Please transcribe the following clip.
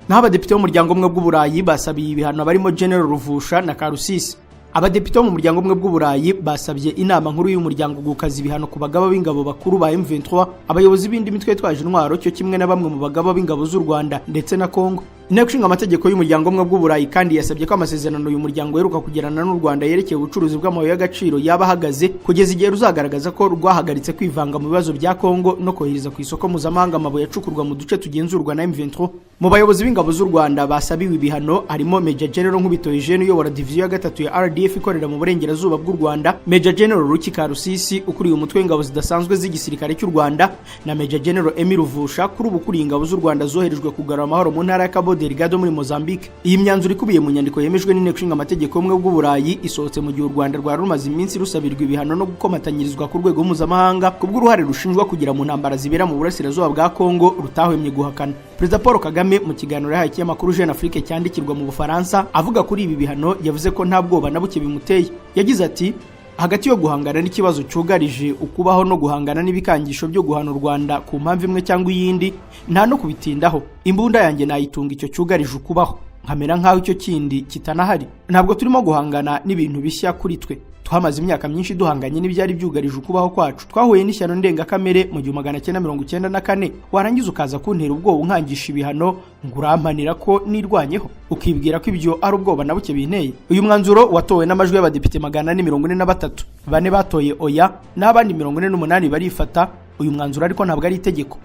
naho abadepite b'umuryango umwe bw'Uburayi basabiye ibihano barimo General Ruvusha na Karusisi. Abadepite bo mu muryango umwe bw'Uburayi basabye inama nkuru y'umuryango gukaza ibihano ku bagaba b'ingabo bakuru ba M23, abayobozi b'indi mitwe yitwaje intwaro cyo kimwe na bamwe mu bagaba b'ingabo z'u Rwanda ndetse na Kongo. Inteko ishinga amategeko y'umuryango umwe bw'Uburayi kandi yasabye ko amasezerano uyu muryango yeruka kugirana n'u Rwanda yerekeye ubucuruzi bw'amabuye y'agaciro yaba ahagaze kugeza igihe ruzagaragaza ko rwahagaritse kwivanga mu bibazo bya Kongo no kohereza ku isoko mpuzamahanga amabuye acukurwa mu duce tugenzurwa na M23. Mu bayobozi b'ingabo z'u Rwanda basabiwe ibihano harimo Major General Nkubito Eugene uyobora diviziyo ya gatatu ya RDF ikorera mu burengerazuba bw'u Rwanda, Major General Ruki Karusisi ukuriye umutwe w'ingabo zidasanzwe z'igisirikare cy'u Rwanda na Major General Emile Ruvusha kuri ubukuriye ingabo z'u Rwanda zoherejwe kugarura amahoro mu ntara ya Cabo Delgado muri Mozambique. Iyi myanzuro ikubiye mu nyandiko yemejwe n'inteko ishinga amategeko y'ubumwe bw'Uburayi isohotse mu gihe u Rwanda rwari rumaze iminsi rusabirwa ibihano no gukomatanyirizwa ku rwego mpuzamahanga kubw'uruhare rushinjwa kugira mu ntambara zibera mu burasirazuba bwa Kongo rutahwemye guhakana. Perezida Paul Kagame mu kiganiro yahaye ikinyamakuru Jeune Afrique cyandikirwa mu Bufaransa avuga kuri ibi bihano yavuze ko nta bwoba na buke bimuteye. Yagize ati hagati yo guhangana n'ikibazo cyugarije ukubaho no guhangana n'ibikangisho byo guhana u Rwanda ku mpamvu imwe cyangwa iyindi nta no kubitindaho, imbunda yanjye nayitunga icyo cyugarije ukubaho nkamera nk'aho icyo kindi kitanahari. Ntabwo turimo guhangana n'ibintu bishya kuri twe, twamaze imyaka myinshi duhanganye n'ibyari byugarije ukubaho kwacu. Twahuye n'ishyano ndengakamere mu 1994, warangiza ukaza kuntera ubwoba unkangisha ibihano ngo urampanira ko nirwanyeho ukibwira ko ibyo ari ubwoba na buke binteye. Uyu mwanzuro watowe n'amajwi y'abadepite 443, bane batoye oya n'abandi 48 barifata. Uyu mwanzuro ariko ntabwo ari itegeko.